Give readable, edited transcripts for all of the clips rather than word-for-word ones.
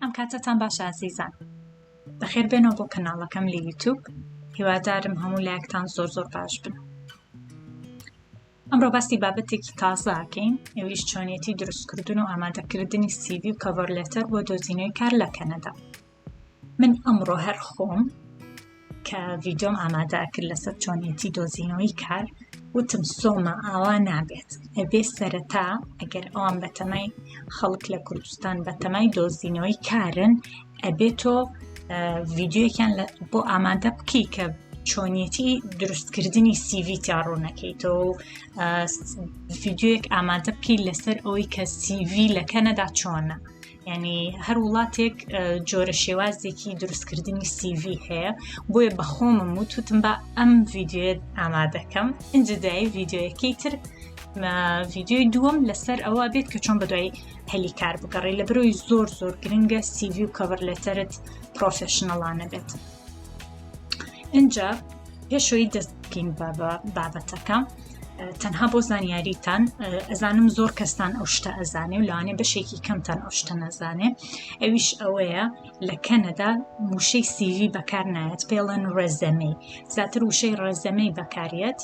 ئەم کاتتان باشە ئازیزان. بەخێر بێنەوە بۆ کەناڵەکەم لە یوتیوب. هیوادارم هەموو لایەکتان زۆر باش بن. ئەمڕۆ باسی بابەتێکی تازە ئەکەین، ئەویش چۆنیەتی دروستکردن و ئامادەکردنی سیڤی و کەڤەرلێتەر بۆ دۆزینەوەی کار لە کەنەدا. من ئەمڕۆ هەر خۆم کە ڤیدیۆم ئامادە کرد لەسەر چۆنیەتی دۆزینەوەی کار وتم سۆمە ئاوا نابێت، ئەبێ سەرەتا ئەگەر ئەوان بەتەمای خەڵک لە کوردستان بەتەمای دۆزینەوەی کارن ئەبێ تۆ ڤیدیۆیەکیان بۆ ئامادە بکەی کە چۆنیەتی دروستکردنی سیڤی تیاڕوونەکەیتەوە و ڤیدیۆیەک ئامادە بکەی لەسەر ئەوەی کە سیڤی لە کەنەدا چۆنە. یعنی هەر وڵاتێک جۆرە شێوازێکی دروستکردنی سیڤی هەیە، بۆیە بەخۆمم وتم بە ئەم ڤیدیۆیە ئامادەکەم. ئینجدای ڤیدیۆیەکەی تر ڤیدیۆی دووەم لەسەر ئەوە بێت کە چۆن بەدوای هەلی کار بگەڕێ، لە بەرەوەی زۆر گرنگە سیڤی و کەڤەرلێتەرت پرۆفێشنەڵانە بێت. اینجا پێشەوەی دەست بکەین بابەتەکە، تەنها بۆ زانیاریتان ئەزانم زۆر کەستان ئەو شتە ئەزانێ و لەوانێ بەشێکی کەمتان ئەو شتە نەزانێ. ئەویش ئەوەیە لە کەنەدا وشەی سیڤی بەکار نایەت، پێڵەن ڕێزەمەی، زیاتر وشەی ڕێزەمەی بەکارێت.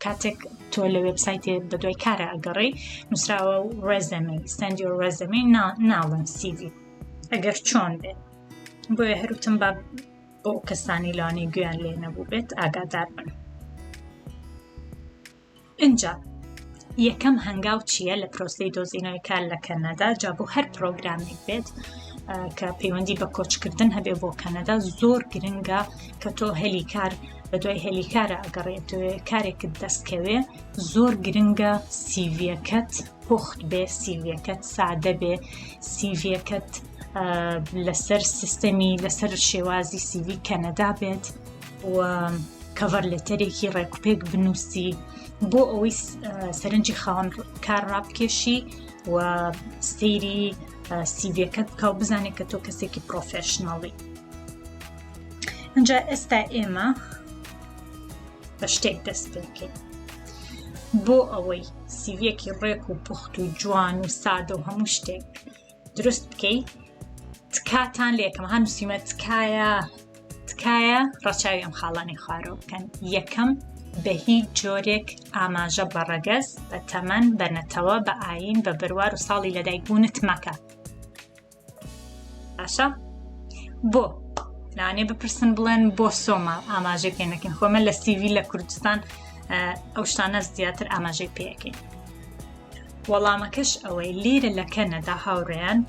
کاتێک تۆ لە وێبسایتێ بەدوای کارە ئەگەڕێی نووسراوە ڕێزەمەی، سەندی و ڕێزەمەی ناڵن سیڤی ئەگەر چۆن بێت. بۆیە هەروتم بە بۆ کەسانی لەوانەی گویان لێ نەبوو بێت ئاگادار بن. اینجا یەکەم هەنگاو چییە لە پرۆسەی دۆزینەوەی کار لە کەنەدا؟ جا بۆ هەر پرۆگرامێک بێت کە پەیوەندی بە کۆچکردن هەبێ بۆ کەنەدا زۆر گرنگە کە تۆ هەلی کار بەدوای هەلی کارە ئەگەڕێتەوە کارێکت دەستکەوێ، زۆر گرنگە سیڤیەکەت پوخت بێ، سیڤیەکەت سادە بێ، سیڤیەکەت لەسەر سیستەمی لەسەر شێوازی سیڤی کەنەدا بێت و کەڤەرلێتەرێکی ڕێکوپێک بنووسی بۆ ئەوەی سەرنجی خاوەن کار ڕابکێشی و سەیری سیڤیەکەت بکە و بزانێت کە تۆ کەسێکی پرۆفێشنەڵی. ئەنجا ئێستا ئێمە بە شتێک دەست پێ بکەین بۆ ئەوەی سیڤیەکی ڕێک و پوخت و جوان و سادە و هەموو شتێک دروست بکەی. تکاتان لە یەکەم هەنووسیمە تکایە ڕەچاوی ئەم خاڵانەی خوارەوە بکەن. یەکەم بە هیچ جۆرێک ئاماژە بە ڕەگەز، بە تەمەن، بە نەتەوە، بە ئاین، بە بڕوار و ساڵی لەدایکبوونت مەکە. باشە؟ بۆ لەوانێ بپرسن بڵێن بۆ سۆمە ئاماژەی پێ نەکەین؟ خۆمە لە سیڤی لە کوردستان ئەو شتانە زیاتر ئاماژەی پێەکەین. وەڵامەکەش ئەوەی لێرە لە کەنەدا هاوڕێیان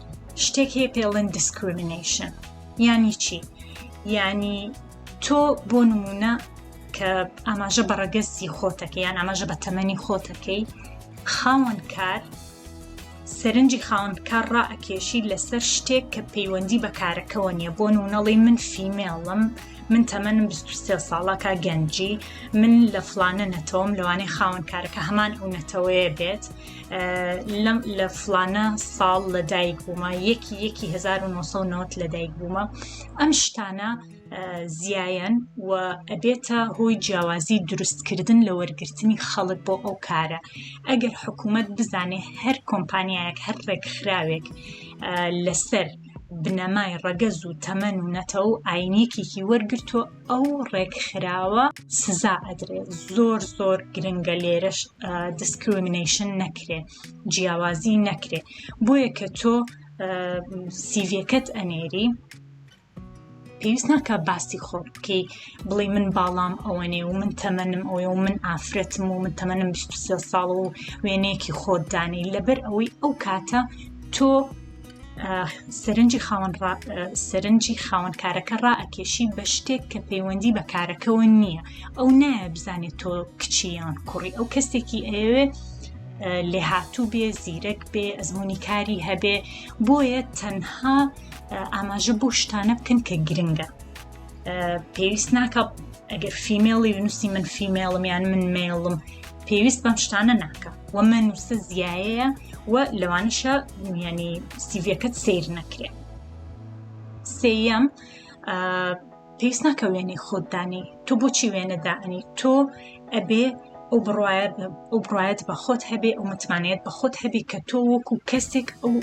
شتێک هەیە پێڵێن discrimination. یانی چی؟ یانی تۆ بۆ نمونە کە ئاماژە بە ڕەگەزی خۆتەکەی یان ئاماژە بە تەمەنی خۆتەکەی، خاوەن کار سەرنجی خاوەن کار ڕائەکێشی لەسەر شتێک کە پەیوەندی بە کارەکەوە نییە. بۆ نمونەڵێ من فیمێڵم، من تەمەنم 23 ساڵەکە گەنجی، من لە فلانە نەتەوەم، لەوانەیە خاوەن کارەکە هەمان ئەو نەتەوەیە بێت، لە فلانە ساڵ لەدایک بوومە، یەکی 1990 لەدایک بوومە. ئەم شتانە زیایەن و ئەبێتە هۆی جیاوازی دروستکردن لە وەرگرتنی خەڵک بۆ ئەو کارە. ئەگەر حکوومەت بزانێ هەر کۆمپانیایەک هەر ڕێکخراوێک لەسەر بنەمای ڕەگەز و تەمەن و نەتەوە و ئاینێکێکی وەرگرتووە، ئەو ڕێکخراوە سزا ئەدرێ. زۆر گرنگە لێرەش discrimination نەکرێ، جیاوازی نەکرێ. بۆیە کە تۆ سیڤیەکەت ئەنێری پێویست ناکە باسی خۆت بکەی بڵێ من باڵام ئەوەنێ و من تەمەنم ئەوێ و من ئافرەتم و من تەمەنم 23 ساڵ و وێنەیەکی خۆت دانی، لەبەر ئەوەی ئەو کاتە تۆ سەرنجی خاوەن کارەکە ڕائەکێشی بە شتێک کە پەیوەندی بە کارەکەەوە نییە. ئەو نایە بزانێت تۆ کچی یان کوڕی، ئەو کەسێکی ئەوێ لێهاتوو بێ، زیرەک بێ، ئەزموونی کاری هەبێ. بۆیە تەنها ئاماژە بۆ شتانە بکەن کە گرنگە. پێویست ناکە ئەگەر فیمێڵی نووسی من فیمێڵم یان من مێڵم، پێویست بەم شتانە ناکە و منووسە زیایەیە و لەوانشە ینی سیڤیەکەت سیر نەکرێ. سێیەم پێویست ناکە وێنەی خۆت دانی. تۆ بۆچی وێنە دانی؟ تۆ ئەبێ ئەو بڕایەت بە خۆت هەبێ ئەو متمانەت بە خۆت هەبێ کە تۆ وەکو کەسێک ئەو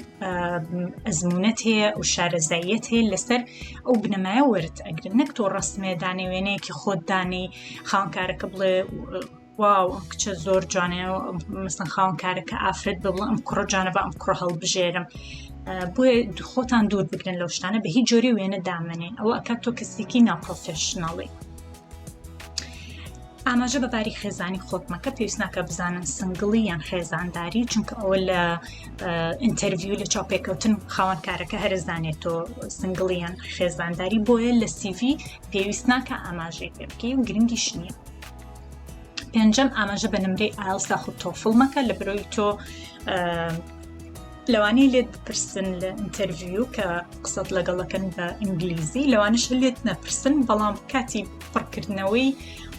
ئەزمونەت هەیە و شارەزاییەت هەیە لەسەر ئەو بنەمایە وەرت ئەگرن نەک تۆ ڕەسمێ دانێ وێنەیەکی خۆت دانی خاوەنکارەکە بڵێ واو ئەم کچە زۆر جوانەیە مەسەڵەن خاوەنکارەکە ئافرەت بڵێ ئەم کوڕە جوانە بە ئەم کوڕە هەڵبژێرم بۆیە خۆتان دوور بگرن لەو شتانە بە هیچ جۆری وێنە دامنێن ئەوە ئەکات تۆ کەسێکی ناپرۆفێشناڵی. ئاماژە بەباری خێزانی خۆت مەکە پێویست ناکە بزانن سنگڵی یان خێزانداری چونکە ئەوە لە ئینتەرویو لە چاوپێکەوتن خاوەنکارەکە هەرزانێت تۆ سنگڵی یان خێزانداری بۆیە لە سیڤی پێویست ناکە ئاماژەی پێ بکەی و گرنگیش نییە. پێنجەم ئاماژە بە نمرەی ئایلتس یاخود تۆفڵ مەکە لە بەرەوەی تۆ لەوانەیە لێت بپرسن لە ئینتەرویو کە قسەت لەگەڵەکەن بە ئینگلیزی لەوانەش لێت نەپرسن بەڵام کاتی پڕکردنەوەی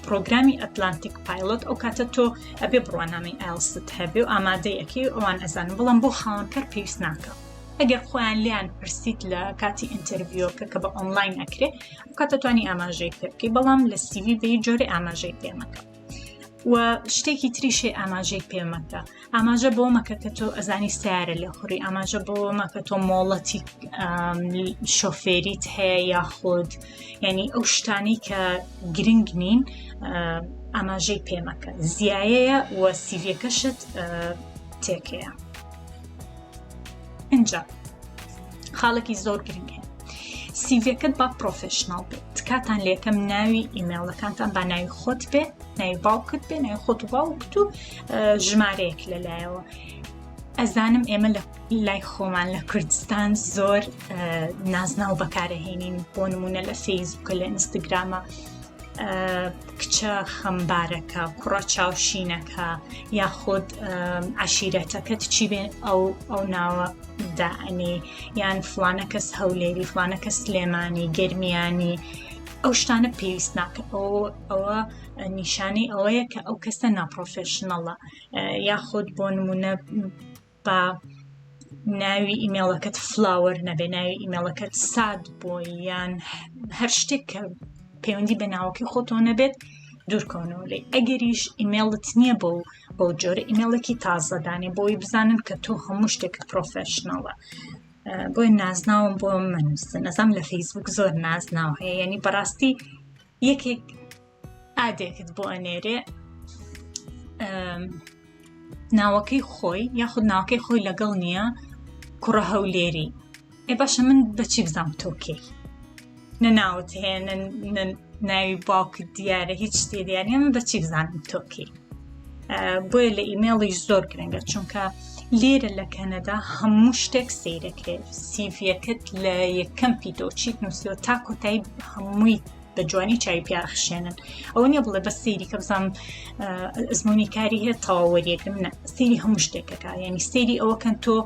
پرۆگرامی ئەتلانتیک پایلۆت ئەو کاتە تۆ ئەبێ بڕوانامەی ئایلتست هەبێ و ئامادەیەکی ئەوان ئەزانن بەڵام بۆ خاوەنکار پێویست ناکە. ئەگەر خۆیان لیان پرسیت لە کاتی ئینتەرویۆکە کە بە ئۆنلاین ئەکرێ ئەو کاتە توانی ئاماژەی پێ بکەی بەڵام لە سیڤی بە هیچ جۆرێ ئاماژەی پێ مەکە. و شتێکی تریشێ ئاماژەی پێ مەکە. ئاماژە بۆ مەکە کە تۆ ئەزانی سیارە لێخوڕی، ئاماژە بۆ مەکە تۆ مۆڵەتی شۆفێریت هەیە یاخود یعنی ئەو شتانی کە گرنگ نین ئاماژەی پێ مەکە. زیایەیە و سیڤیەکەشت تێکەیە. اینجا خاڵێکی زۆر گرنگ هەیە. سیڤیەکەت با پرۆفێشناڵ بێت. تکاتان لێکەم ناوی ئیمێڵەکانتان با ناوی خۆت بێ، ناوی باوکت بێ، ناوی خۆت و باوکت و ژمارەیەک لەلایەوە. ئەزانم ئێمە لای خۆمان لە کوردستان زۆر نازناو بەکارەهێنین بۆ نمونە لە فەیسبووکە لە ئینستاگرامە کچە خەمبارەکە، کوڕە چاوشینەکە یاخود عەشیرەتەکەت چی بێن ئەو ناوە دائنی یان فلانە کەس هەولێری، فلانە کەس سلێمانی، گەرمیانی، ئەو شتانە پێویست ناکە. ئەوە نیشانەی ئەوەیە کە ئەو کەسە ناپرۆفێشنەڵە. یاخود بۆ نمونە بە ناوی ئیمێڵەکەت فلاوەر نەبێ، ناوی ئیمێڵەکەت ساد بۆ یان هەر شتێک کە پەیوەندی بە ناوەکەی خۆتۆ نەبێت دوورکەونەوە لێ. ئەگەریش ئیمێڵت نییە بەو جۆرە ئیمێڵێکی تازەدانێ بۆی بزانن کە تۆ هەموو شتێکت پرۆفێشنەڵە. بۆی نازناوم بۆ منووسن. نەزانم لە فەیسبووک زۆر نازناو هەیە، یعنی بەڕاستی یەکێک ئادێکت بۆ ئەنێرێ ناوەکەی خۆی یاخود ناوەکەی خۆی لەگەڵ نییە کوڕە هەولێری. ئێ باشە من بەچی بزانم تۆکەی؟ نەناوت هەیە ناوی باوکت دیارە هیچ شتێ دیارە نییە، من بەچی بزانم تۆکەی؟ بۆیە لە ئیمێڵیش زۆر گرنگە چونکە لێرە لە کەنەدا هەموو شتێک سەیرەکرێت. سیڤیەکەت لە یەکەم پیتۆچیت نووسیوە تا کۆتایی هەمووی بە جوانی چای پیاخشێنن. ئەوە نییە بڵێ بە سەیری کە بزانم ئەزمموی کاری هەیە تەواوەریەکم نە، سەیری هەموو شتێکەکە. یعنی سەیری ئەوەکەن تۆ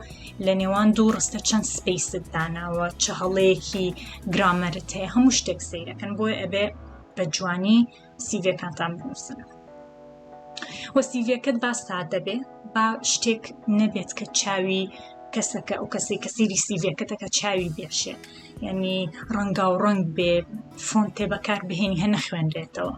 لە نێوان دوو ڕستە چەند سپەیست داناوە، چه هەڵەیەکی گرامەرت هەیە، هەموو شتێک سەیرەکەن. بۆیە ئەبێ بە جوانی سیڤیەکانتان بنووسن. وە سیڤیەکەت با سادە بێ، با شتێک نەبێت کە چاوی کەسەکە ئەو کەسی کە سەیری سیڤیەکەتەکە چاوی بێشێ، یعنی ڕەنگاو ڕەنگ بێ، فۆنتێ بەکار بهێنی هەنە خوێنرێتەوە،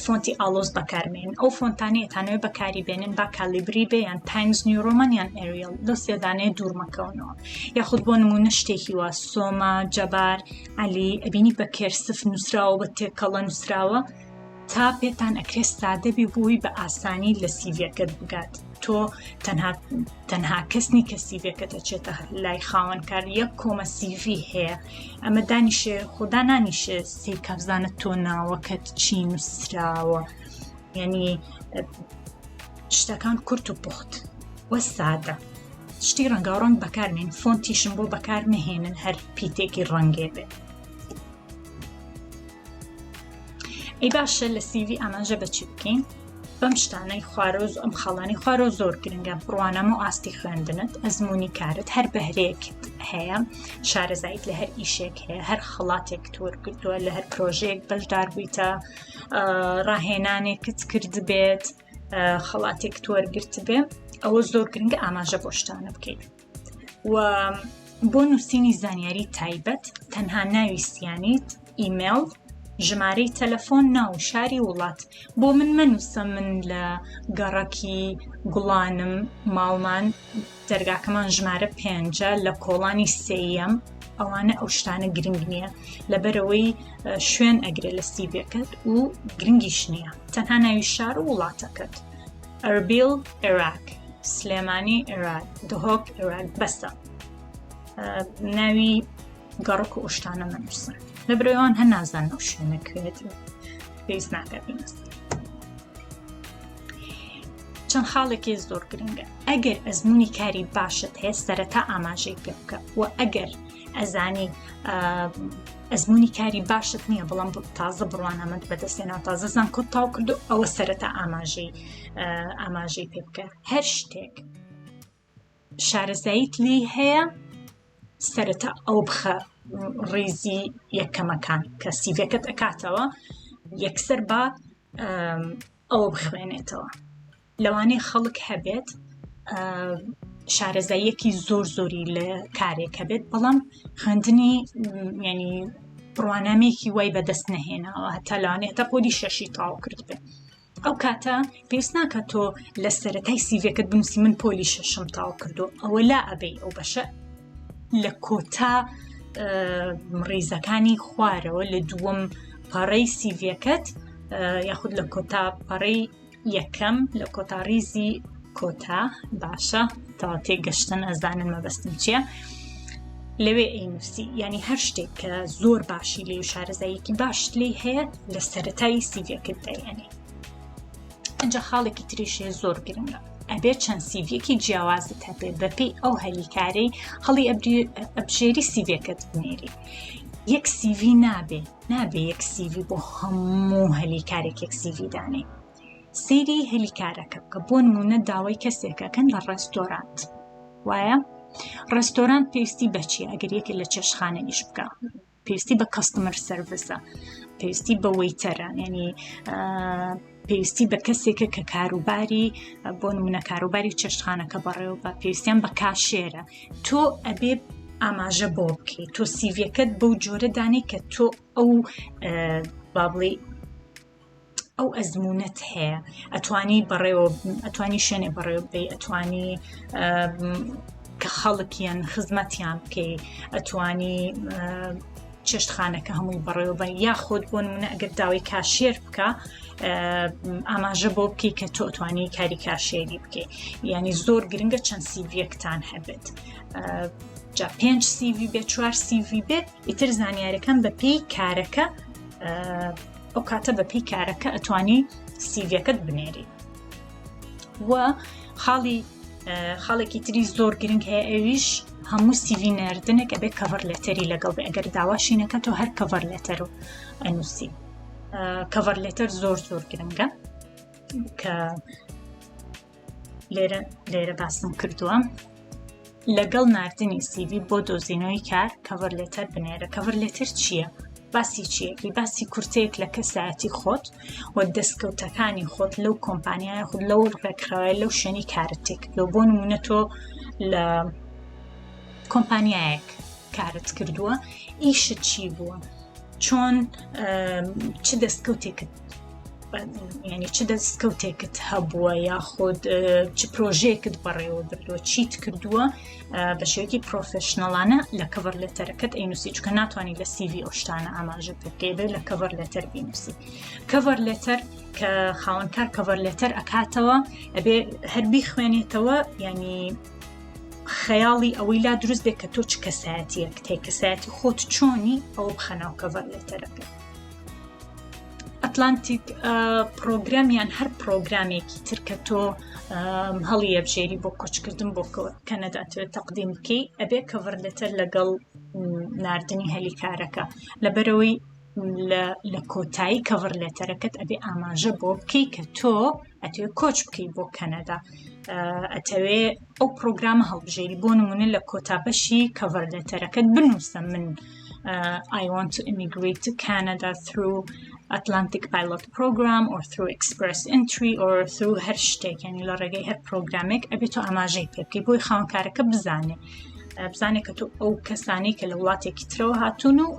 فۆنتی ئالۆز بەکارمێن. ئەو فۆنتانەیە تانەوێ بەکاری بێنن با کالیبری بێ یان تایمز نیو ڕۆمان یان ئێریەل، لەو سێدانەیە دوورمەکەونەوە. یاخود بۆ نمونە شتێکی وا سۆمە، جەبار، عەلی ئەبینی بە کێرسف نووسراوە بە تێکەڵە نووسراوە تا پێتان ئەکرێ سادە بێ بووی بە ئاسانی لە سیڤیەکەت بگات. تۆ تەنها کەسنی کە سیڤیەکەت ئەچێتە لای خاوەنکار یەک کۆمە سیڤی هەیە. ئەمە دانیشێ خۆدا نانیشێ سی کە بزانە تۆ ناوەکەت چی نووسراوە. یعنی شتەکان کورت و پوخت وە سادە، شتی ڕەنگاوڕەنگ بەکارمێن، فۆنتیشم بۆ بەکار نەهێنن هەر پیتێکی ڕەنگێ بێ. ئەی باشە لە سیڤی ئاماژە بەچی بکەین؟ بەم شتانەی خوارۆز ئەم خەڵانی خوارۆ زۆر گرنگە. بڕوانەمە و ئاستی خوێندنت، ئەزمموی کارت، هەر بەهرەیەکت هەیە، شارەزایت لە هەر ئیشێک هەیە، هەر خەڵاتێک تۆرگرتووە، لە هەر پرۆژەیەک بەشدار بوویتە، ڕاهێنانێکت کرد بێت، خەڵاتێک تۆرگرت بێ، ئەوە زۆر گرنگە ئاماژە بۆ شتانە بکەیت. و بۆ نووسینی زانیاری تایبەت تەنها ناوی سیانیت، ئیمێڵ ژمارەی تەلەفۆن ناو شاری وڵات بۆ من مەنووسە من لە گەڕەکی گوڵانم ماڵمان دەرگاکەمان ژمارە 5 لە کۆڵانی سێیەم ئەوانە ئەو شتانە گرنگ نییە لەبەرەوەی شوێن ئەگرێت لە سیڤەکەت و گرنگیش نییە تەنها ناوی شار و وڵاتەکەت ئەربیل عێراق سلێمانی عێراق دهۆک عێراق بەسە ناوی گەڕک و ئەوشتانە مەنووسن لەبەرەوەیان هەر نازانن ئەو شوێنە کوێت پێویست ناکات بینەسن چەند خاڵێکی زۆر گرنگە ئەگەر ئەزمموی کاری باشت هەیە سەرەتا ئاماژەی پێ بکە و ئەگەر ئەزانی ئەزمموی کاری باشت نییە بەڵام تازە بڕوانەمەند بەدەستێنەوە تازە زان کۆ تاو کردو ئەوە سەرەتا ئاماژەی پێ بکە هەر شتێک شارەزاییت لێی هەیە سەرەتا ئەو بخە ڕێزی یەکەمەکان کە سیڤەکەت ئەکاتەوە یەکسەر بە ئەوە بخوێنێتەوە لەوانەیە خەڵک هەبێت شارەزاییەکی زۆری لە کارێک هەبێت بەڵام خوێندنی ینی بڕوانامێکی وای بەدەست نەهێناوە هەتا لەوانەیە هەتا پۆلی 6 تاو کرد بێت ئەو کاتە پێویست ناکە تۆ لە سەرەتای سیڤەکەت بنووسی من پۆلی 6 تاو کردو ئەوە لا ئەبەی ئەو بەشە لە کۆتا ڕێزەکانی خوارەوە لە دووەم پەڕەی سیڤەکەت یاخود لە کۆتا پەڕەی یەکەم لە کۆتا ڕیزی کۆتا باشە تا تێگەشتن ئەزانن مەبەستم چییە لەوێ ئەینووسی ینی هەر شتێک کە زۆر باشی لێ و شارەزاییەکی باشت لێ هەیە لە سەرەتای سیڤەکەت دەیەنێ ئەنجا خاڵێکی تریشێ زۆر گرنگە ئەبێت چەند سیڤەکی جیاوازت هەبێت بەپێی ئەو هەلیکارەی هەڵی ئەبژێری سیڤەکەت بنێری یەک سیڤی نابێ یەک سیڤی بۆ هەموو هەلیکارێک یەک سیڤی دانێ سەیری هەلیکارەکە بکە بۆ نمونە داوای کەسێکەکەن لە ڕێستۆرانت وایە ڕێستۆرانت پێویستی بەچیە ئەگەر یەکێک لە چێشتخانە ئیش بکە پێویستی بە کەستمەر سەرویسە پێویستی بە وەیتەرە ینی پێویستی بە کەسێکە کە کاروباری بۆ نمونە کاروباری چێشتخانەکە بەڕێوە بە پێویستیان بە کاشێرە تۆ ئەبێ ئاماژە بۆ بکەیت تۆ سیڤەکەت بەو جۆرە دانێ کە تۆ ئەو با بڵێ ئەو ئەزمونەت هەیە ئەتوانی بەڕێوە ئەتوانی شوێنێ بەڕێوە بێ ئەتوانی کە خەڵکیان خزمەتیان بکەی ئەتوانی چێشتخانەکە هەمووی بەڕێوە بە یاخۆت بۆ نمونە ئەگەر داوای کاشێر بکە ئاماژە بۆ بکەی کە تۆ ئەتوانی کاری کاشێری بکەی یعنی زۆر گرنگە چەند سیڤەکتان هەبێت جا 5 سیڤی بێت 4 سیڤی بێت ئیتر زانیاریەکان بە پێی کارەکە ئەو کاتە بە پێی کارەکە ئەتوانی سیڤەکەت بنێری و خاڵێکی تری زۆر گرنگ هەیە ئەویش هەموو سیڤی ناردنێک ئەبێ کەڤەرلێتەری لەگەڵ بێ ئەگەر داواشینەکە تۆ هەر کەڤەرلێتەر و ئەنووسی کەڤەرلێتەر زۆر گرنگە کە لێرە باسم کردووە لەگەڵ ناردنی سیڤی بۆ دۆزینەوەی کار کەڤەرلێتەر بنێرە کەڤەرلێتەر چییە؟ باسی چیەکەی باسی کورتەیەک لە کەسایەتی خۆت و دەستکەوتەکانی خۆت لەو کۆمپانیای خۆت لەو ڕێکخراوە لەو شوێنی کارت تێک لەو بۆ نمونە تۆ لە کۆمپانیایەک کارت کردووە ئیشت چی بووە چۆن چ دەستکەوتێکت ینی چ دەستکەوتێکت هەبووە یاخود چ پرۆژەیەکت بەڕێوە بردووە چیت کردووە بە شێوەیەکی پرۆفێشنەڵانە لە کەڤەرلێتەرەکەت ئەینووسی چونکە ناتوانانی لە سیڤی ئەو شتانە ئاماژە بکەی بێت لە کەڤەرلێتەر بینووسی کەڤەرلێتەر کە خاوەنکار کەڤەرلێتەر ئەکاتەوە ئەبێ هەر بیخوێنێتەوە ینی خەیاڵی ئەوەی لا دروست بێت کە تۆ چ کەسایەتیەک تێ کەسایەتی خۆت چۆنی ئەوە بخەناو کەڤەرلێتەرەکە ئەتلانتیک پرۆگرامیان هەر پرۆگرامێکی تر کە تۆ هەڵی ئەبژێری بۆ کۆچکردن بۆ کەنەدا توێت تەقدیم بکەی ئەبێ کەڤەرلێتەر لەگەڵ ناردنی هەلیکارەکە لەبەرەوەی لە کۆتایی کەڤەرلێتەرەکەت ئەبێ ئاماژە بۆ بکەی کە تۆ ئەتوێ کۆچ بکەی بۆ کەنەدا ئەتەوێ ئەو پرۆگرامە هەڵبژێری بۆ نمونە لە کۆتابەشی کەڤەرلێتەرەکەت بنووسە من I want to immigrate to Canada through Atlantic pilot program or through express entry or through هەر شتێک ینی لە ڕێگەی هەر پرۆگرامێک ئەبێ تۆ ئاماژەی پێ بکەی بۆی خاوەنکارەکە بزانێ کە تۆ ئەو کەسانی کە لە وڵاتێکی ترەوە هاتوون و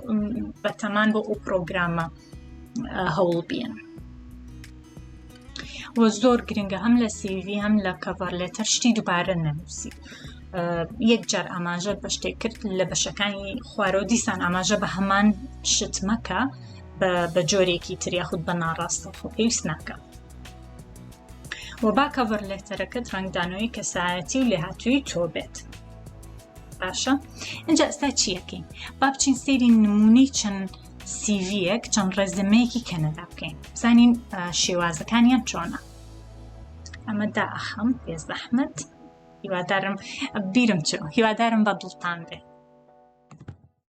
بەتەمان بۆ ئەو پرۆگرامە هەوڵ بێن. وە زۆر گرنگە هەم لە سیڤی هەم لە کەڤەرلێتەر شتی دووبارە نەنووسی. یەک جار ئاماژە بە شتێک کرد لە بەشەکانی خوارەوە دیسان ئاماژە بە هەمان شت مەکە بە جۆرێکی تر یاخود بە ناڕاستە خۆ پێویست ناکە. و با کەڤەرلێتەرەکەت ڕەنگدانەوەی کەسایەتی و لێهاتووی تۆ بێت. باشە؟ اینجا ئێستا چیەکەین؟ با بچین سەیری نمونەی چەند سیڤیەک چەند ڕێزمەیەکی کەنەدا بکەین. بزانین شێوازەکانیان چۆنە. ئەمە دائەخەم بێزەحمەت هیوادارم بیرم چۆ هیوادارم بە دڵتان بێ.